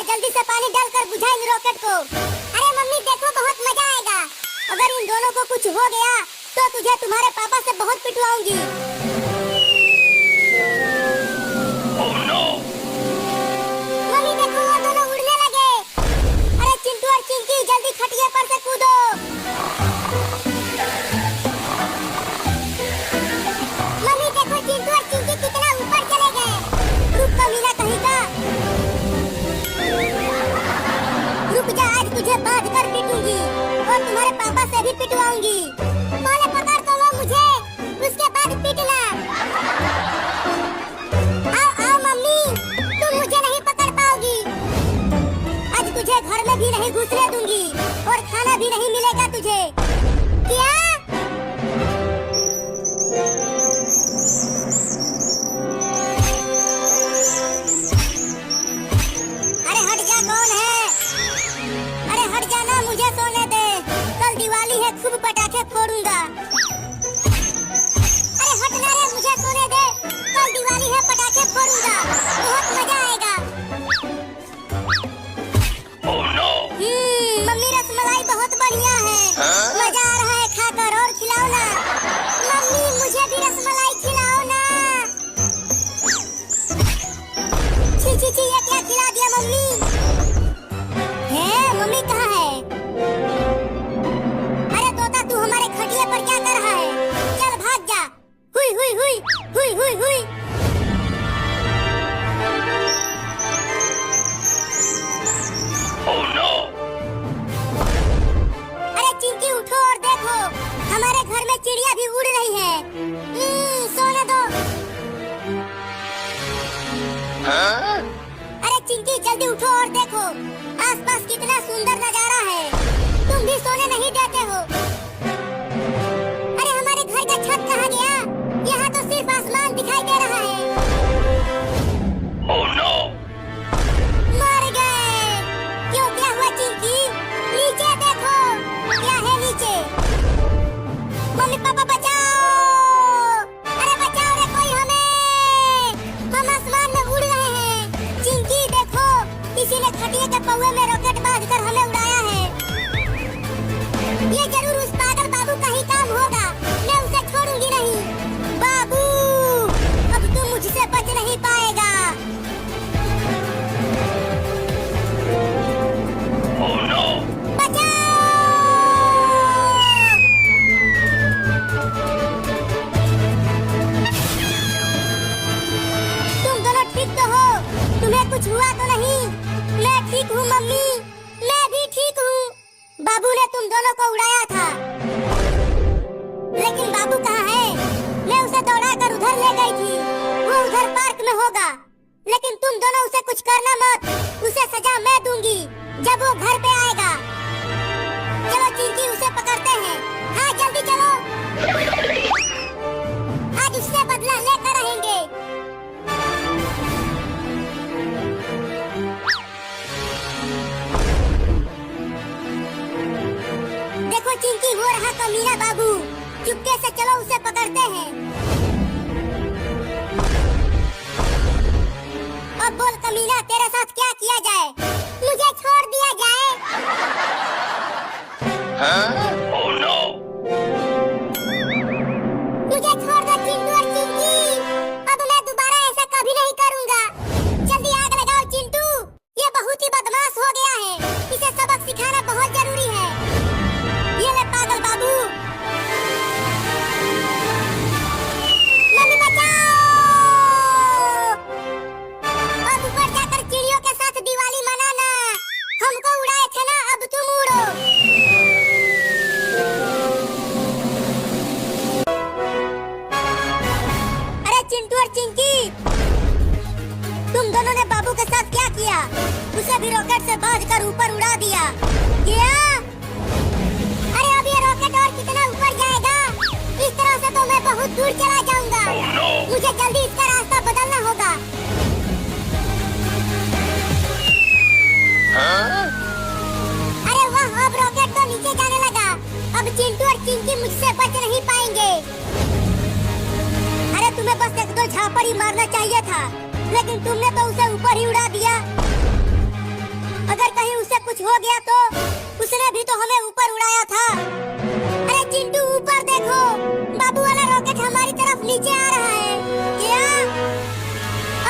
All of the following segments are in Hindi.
जल्दी से पानी डालकर बुझाएंगे रॉकेट को। अरे मम्मी देखो बहुत मजा आएगा। अगर इन दोनों को कुछ हो गया तो तुझे तुम्हारे पापा से बहुत पिटवाऊंगी। Oh no! मम्मी देखो वो दोनों उड़ने लगे। अरे चिंटू और चिंकी जल्दी खटिया पर से कूदो। मम्मी देखो चिंटू और चिंकी कितना ऊपर चले गए। रुक कमीना कहीं का। रुक जा, आज तुझे बांध कर पीटूंगी और तुम्हारे पापा से भी पिटवाऊंगी। पहले पकड़ तो लो मुझे, उसके बाद पीटना। आओ आओ मम्मी, तुम मुझे नहीं पकड़ पाओगी। आज तुझे घर में भी नहीं घुसने दूंगी और खाना भी नहीं मिलेगा तुझे। क्या? अरे हट जा, कौन है? अरे हट जाना, मुझे सोने दे। कल दिवाली है, खूब पटाखे फोड़ूंगा। अरे हटना रे, मुझे सोने दे। कल दिवाली है, पटाखे फोड़ूंगा, बहुत मजा आएगा। Oh no! मम्मी रसमलाई बहुत बढ़िया है। मजा आ रहा है खाकर, और खिलाओ ना। मम्मी मुझे भी रसमलाई खिलाओ ना। छी छी छी, ये क्या खिला दिया मम्मी? है मम्मी कहाँ है? अरे तोता तू हमारे खटिया पर क्या कर रहा है? चल भाग जा। हुई हुई हुई हुई हुई हुई। Oh no! अरे चिंकी उठो और देखो, हमारे घर में चिड़िया भी उड़ रही है। सोने दो। अरे चिंकी जल्दी उठो और देखो, आसपास कितना सुंदर नजारा है। तुम भी सोने नहीं देते हो। अरे हमारे घर का छत कहाँ गया? यहाँ तो सिर्फ आसमान दिखाई दे रहा है। Oh no! मर गए। क्यों, क्या हुआ चिंकी? नीचे देखो, क्या है नीचे? मम्मी पापा बचाओ। अरे बचाओ रे कोई हमें, हम आसमान में उड़ रहे हैं। चिंकी देखो, किसी ने खटिया के पौवे में रॉकेट बांधकर हमें उड़ाया है। ये जरूर उस पागल बाबू का ही काम होगा। मैं उसे छोड़ूंगी नहीं। बाबू, अब तू मुझसे बच नहीं पाएगा। Oh no! बचाओ। तुम दोनों ठीक तो हो? तुम्हें कुछ हुआ तो नहीं? मैं ठीक हूँ मम्मी, मैं भी ठीक हूँ। बाबू ने तुम दोनों को उड़ाया था, लेकिन बाबू कहाँ है? मैं उसे दौड़ाकर उधर ले गई थी। वो उधर पार्क में होगा, लेकिन तुम दोनों उसे कुछ करना मत। उसे सजा मैं दूंगी जब वो घर पे आएगा। चलो चिंकी, उसे पकड़ते हैं। हाँ जल्दी चलो, आज उससे बदला लेकर रहेंगे। देखो चिंकी, वो रहा कमीना बाबू। चुपके से चलो, उसे पकड़ते हैं। अब बोल कमीना, तेरे साथ क्या किया जाए? मुझे छोड़ दिया जाए। Oh no! मुझे छोड़ दो चिंटू और चिंकी। अब मैं दोबारा ऐसा कभी नहीं करूंगा। जल्दी आग लगाओ चिंटू, ये बहुत ही बदमाश हो गया है। इसे सबक सिखाना बहुत जरूरी है। ये ले पागल बाबू। मम्मी बचाओ। अब ऊपर जाकर चिड़ियों के साथ दिवाली मनाना। हमको उड़ाए थे ना, अब तुम उड़ो। अरे चिंटू और चिंकी, तुम दोनों ने बाबू के साथ क्या किया? उसे भी रॉकेट से बांधकर ऊपर उड़ा दिया। क्या? अरे अब ये रॉकेट और कितना ऊपर जाएगा? इस तरह से तो मैं बहुत दूर चला जाऊंगा। Oh no! मुझे जल्दी इसका रास्ता बदलना होगा। अरे वाह, अब रॉकेट तो नीचे जाने लगा। अब चिंटू और चिंकी मुझसे बच नहीं पाएंगे। अरे तुम्हें बस एक दो झापड़ ही मारना चाहिए था, लेकिन तुमने तो उसे ऊपर ही उड़ा दिया। कुछ हो गया तो उसने भी तो हमें ऊपर उड़ाया था। अरे चिंटू ऊपर देखो, बाबू वाला रॉकेट हमारी तरफ नीचे आ रहा है। क्या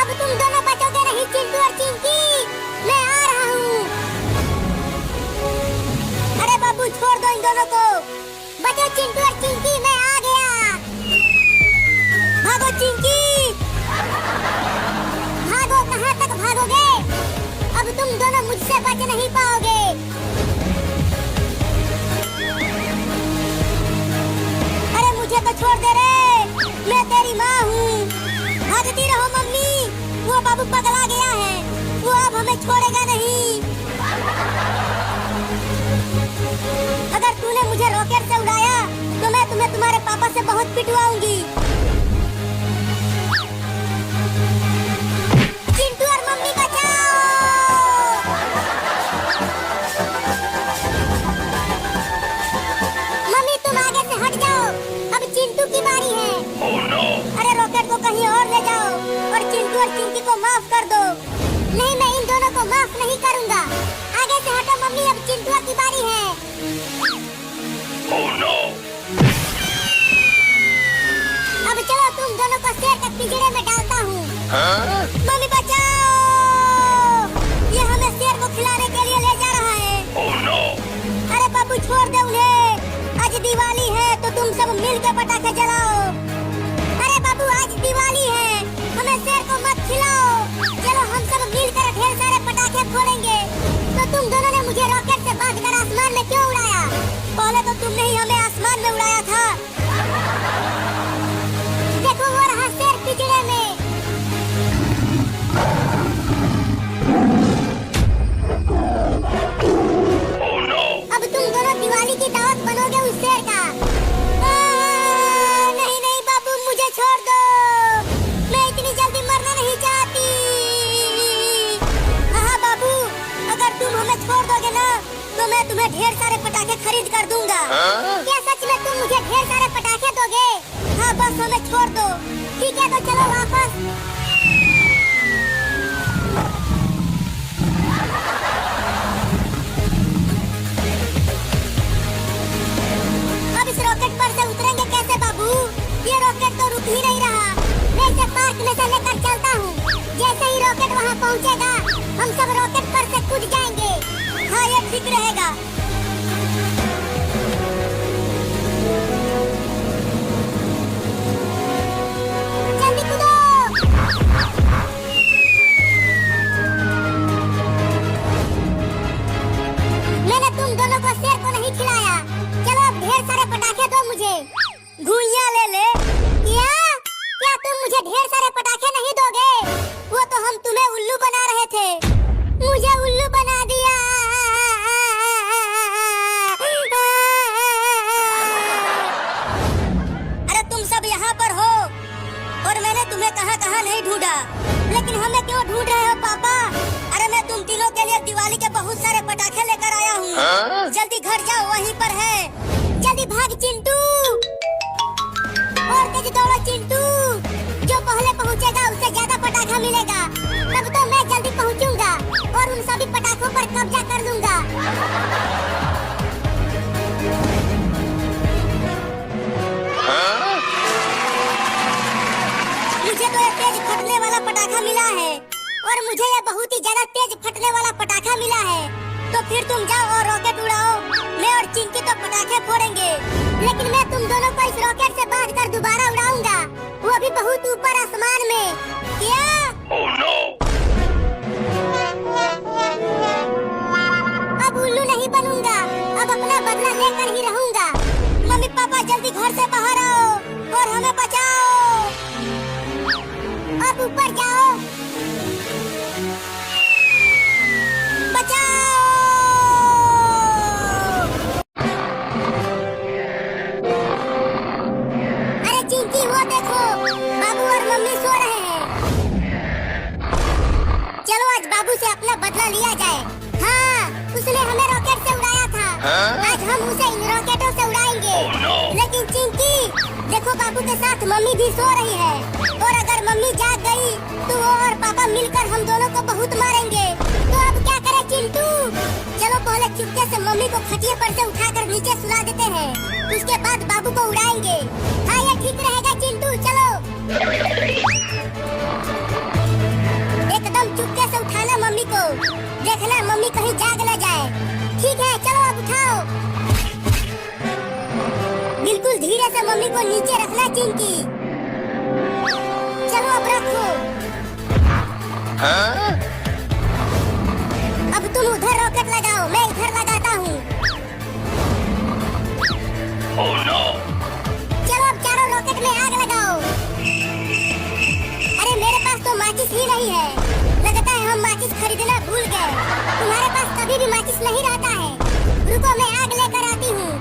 अब तुम दोनों बचोगे नहीं चिंटू और चिंकी? मैं आ रहा हूँ। अरे बाबू छोड़ दो इन दोनों को। बचो चिंटू और चिंकी, मैं आ गया। भागो चिंकी, भागो। कहाँ तक भागोगे? अब तुम दोनों मुझसे बच नहीं पाओगे। अरे मुझे तो छोड़ दे रे, मैं तेरी माँ हूँ। भागती रहो मम्मी, वो बाबू पगला गया है, वो अब हमें छोड़ेगा नहीं। अगर तूने मुझे रॉकेट से उड़ाया तो मैं तुम्हें तुम्हारे पापा से बहुत पिटवाऊंगी। चिंटू और मम्मी बचाओ। मम्मी तुम आगे से हट जाओ, अब चिंटू की बारी है। Oh no! अरे रॉकेट को कहीं और ले जाओ और चिंटू और चिंकी को माफ कर दो। नहीं, मैं इन दोनों को माफ नहीं करूंगा। आगे से हटो मम्मी, अब चिंटू की बारी है। Oh no! अब चलो तुम दोनों को शेर के पिंजरे में डालता हूँ। मम्मी बचाओ, ये हमें शेर को खिलाने के लिए ले जा रहा है। Oh no! अरे बाबू छोड़ दे उन्हें, आज दिवाली है तो तुम सब मिल के पटाखे जलाओ। अरे बाबू आज दिवाली है, हमें शेर को मत खिलाओ। चलो हम सब मिलकर ढेर सारे पटाखे फोड़ेंगे। तो तुम दोनों ने मुझे रॉकेट से बांधकर आसमान में क्यों उड़ाया? पहले तो तुमने ही हमें आसमान में उड़ाया था। देखो वो रहा शेर पिंजरे में। Oh no! अब तुम दोनों दिवाली की दावत बनोगे उस शेर का। नहीं नहीं बाबू मुझे छोड़ दो, मैं इतनी जल्दी मरना नहीं चाहती। हाँ बाबू, अगर तुम हमें छोड़ दोगे ना तो मैं तुम्हें ढेर सारे पटाखे खरीद कर दूंगा। क्या सच में तुम मुझे ढेर सारे पटाखे दोगे? हाँ बस हमें छोड़ दो। ठीक है तो चलो वापस। अब इस रॉकेट पर से उतरेंगे कैसे बाबू? ये रॉकेट तो रुक ही नहीं रहा। मैं इसे पार्क में से लेकर चलता हूँ। जैसे ही रॉकेट वहाँ पहुँचेगा हम सब रॉकेट पर से कूद जाएंगे। हाँ ये ठीक रहेगा। जल्दी कूदो। मैंने तुम दोनों को शेर को नहीं खिलाया। चलो अब ढेर सारे पटाखे दो मुझे। घुइयां ले ले। क्या तुम मुझे ढेर सारे पटाखे नहीं दोगे? वो तो हम तुम्हें उल्लू बना रहे थे। मुझे उल्लू बना दिया। अरे तुम सब यहाँ पर हो और मैंने तुम्हें कहाँ नहीं ढूंढा, लेकिन हमें क्यों ढूंढ रहे हो पापा? अरे मैं तुम तीनों के लिए दिवाली के बहुत सारे पटाखे लेकर आया हूँ। जल्दी घर जाओ, वहीं पर है। जल्दी भाग चिंटू, और तेज दौड़ो चिंटू। जो पहले पहुँचेगा उसे ज्यादा पटाखा मिलेगा। तब तो मैं जल्दी पहुँचूंगा और उन सभी पटाखों पर कब्जा कर लूंगा। मुझे तो ये तेज फटने वाला पटाखा मिला है और मुझे ये बहुत ही ज्यादा तेज फटने वाला पटाखा मिला है। तो फिर तुम जाओ और रॉकेट उड़ाओ। मैं और चिंकी तो पटाखे फोड़ेंगे, लेकिन मैं तुम दोनों को इस रॉकेट से बांधकर दोबारा उड़ाऊंगा, वो भी बहुत ऊपर आसमान में। क्या? Oh no! अब उल्लू नहीं बनूंगा, अब अपना बदला लेकर ही रहूंगा। मम्मी पापा जल्दी घर से बाहर आओ और हमें बचाओ। अब ऊपर जाओ, बचाओ। अरे चिंकी वो देखो, बाबू और मम्मी सो रहे हैं। चलो आज बाबू से अपना बदला लिया जाए। हाँ, उसने हमें रॉकेट से उड़ाया था। आज हम उसे इन रॉकेटों से उड़ाएंगे। Oh no! लेकिन चिंकी देखो, बाबू के साथ मम्मी भी सो रही है, और अगर मम्मी जाग गई तो वो और पापा मिलकर हम दोनों को बहुत मारेंगे। तो अब क्या करें चिंटू? चलो मम्मी को खटिया पर से उठाकर नीचे सुला देते हैं। उसके बाद बाबू को उड़ाएंगे। हाँ ये ठीक रहेगा चिंटू, चलो। एकदम चुपके से उठाना मम्मी को, देखना मम्मी कहीं जाग न जाए। ठीक है चलो अब उठाओ। बिल्कुल धीरे से मम्मी को नीचे रखना चिंकी। चलो अब रखो। अब तुम उधर रॉकेट लगाओ, मैं इधर लगाता हूँ। Oh no! चलो अब चारों रॉकेट में आग लगाओ। अरे मेरे पास तो माचिस ही नहीं है। लगता है हम माचिस खरीदना भूल गए। तुम्हारे पास कभी भी माचिस नहीं रहता है। रुको मैं आग लेकर आती हूँ।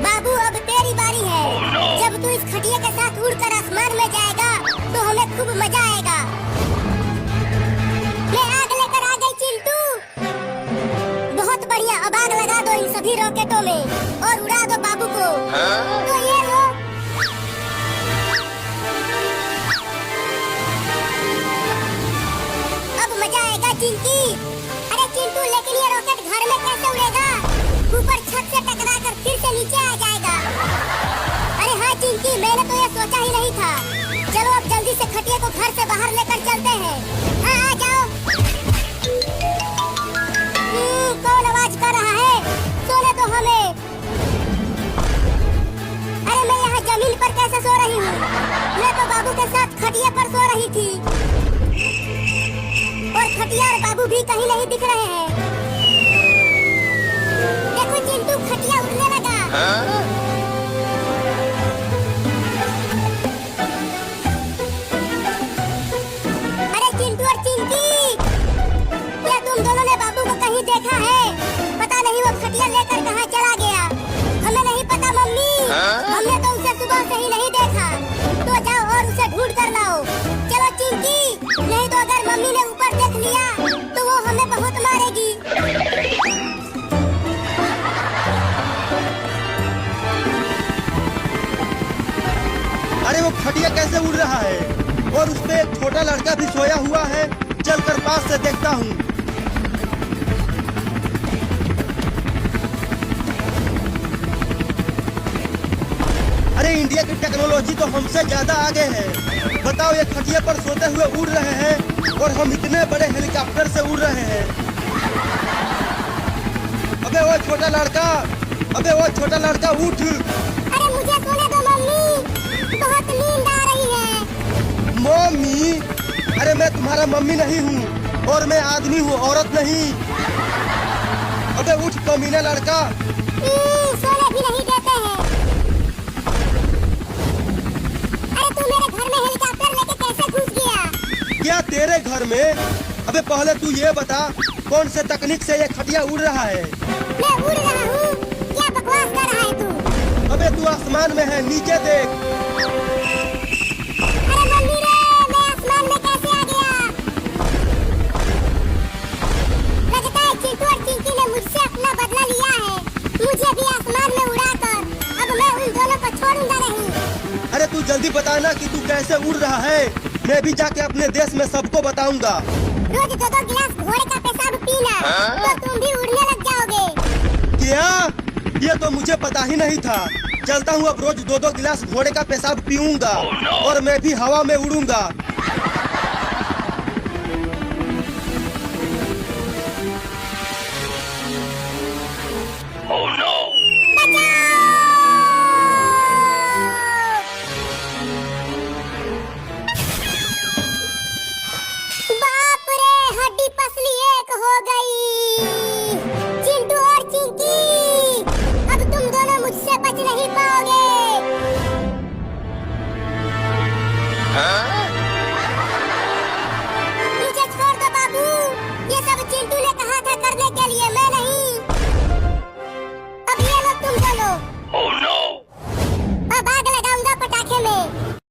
बाबू अब तेरी बारी है। Oh no! जब तू इस खटिया के साथ उड़कर आसमान में जाएगा तो हमें खूब मजा आएगा। मैं आग लेकर आ गई चिंटू। बहुत बढ़िया, अब आग लगा दो इन सभी रॉकेटों में और उड़ा दो बाबू को। तो ये लो। अब मजा आएगा चिंकी। अरे चिंटू लेकिन ये रॉकेट घर में कैसे उड़ेगा? ऊपर छत से टकराकर फिर से नीचे आ जाएगा। अरे हाँ चिंकी, मैंने तो ये सोचा ही नहीं था। चलो अब जल्दी से खटिया को घर से बाहर लेकर चलते हैं। हाँ आ जाओ। कौन आवाज कर रहा है? सोने दो हमें। अरे मैं यहाँ जमीन पर कैसे सो रही हूँ? मैं तो बाबू के साथ खटिया पर सो रही थी और खटिया और बाबू भी कहीं नहीं दिख रहे हैं। देखो चिंटू, खटिया उड़ने लगा। अरे चिंटू और चिंकी, क्या तुम दोनों ने बाबू को कहीं देखा है? पता नहीं वो खटिया लेकर कहाँ चला गया। हमें नहीं पता मम्मी। हमने तो उसे सुबह से ही नहीं देखा। तो जाओ और उसे ढूंढ कर लाओ। चलो चिंकी, नहीं तो अगर मम्मी ने ऊपर देख लिया तो वो हमें बहुत मारेगी। अरे वो खटिया कैसे उड़ रहा है और उस पे एक छोटा लड़का भी सोया हुआ है। चलकर पास से देखता हूँ। अरे इंडिया की टेक्नोलॉजी तो हमसे ज्यादा आगे है। बताओ, ये खटिया पर सोते हुए उड़ रहे हैं और हम इतने बड़े हेलीकॉप्टर से उड़ रहे हैं। अबे वो छोटा लड़का, अबे वो छोटा लड़का उठ। अरे मुझे सोने दो मम्मी, बहुत नींद आ रही है। मम्मी? अरे मैं तुम्हारा मम्मी नहीं हूँ और मैं आदमी हूँ, औरत नहीं। अबे उठ कमीना लड़का। सोने भी नहीं देते हैं। अरे तू मेरे घर में हेलीकॉप्टर लेके कैसे घुस गया? क्या तेरे घर में? अबे पहले तू ये बता, कौन से तकनीक से ये खटिया उड़ रहा है? मैं उड़ रहा हूँ? क्या बकवास कर रहा है तू? अबे तू आसमान में है, नीचे देख। अरे मम्मी रे, मैं आसमान में कैसे आ गया? लगता है चिंटू और चिंकी ने मुझसे अपना बदला लिया है। मुझे भी आसमान में उड़ाकर अब मैं उन दोनों को छोड़ूंगा नहीं। अरे तू जल्दी बताना कि तू कैसे उड़ रहा है। मैं भी जाके अपने देश में सबको बताऊंगा। रोज 2-2 गिलास घोड़े का पेशाब पीना तो तुम भी उड़ने लग जाओगे। क्या? ये तो मुझे पता ही नहीं था। चलता हूँ, अब रोज 2-2 गिलास घोड़े का पेशाब पीऊंगा और मैं भी हवा में उड़ूंगा।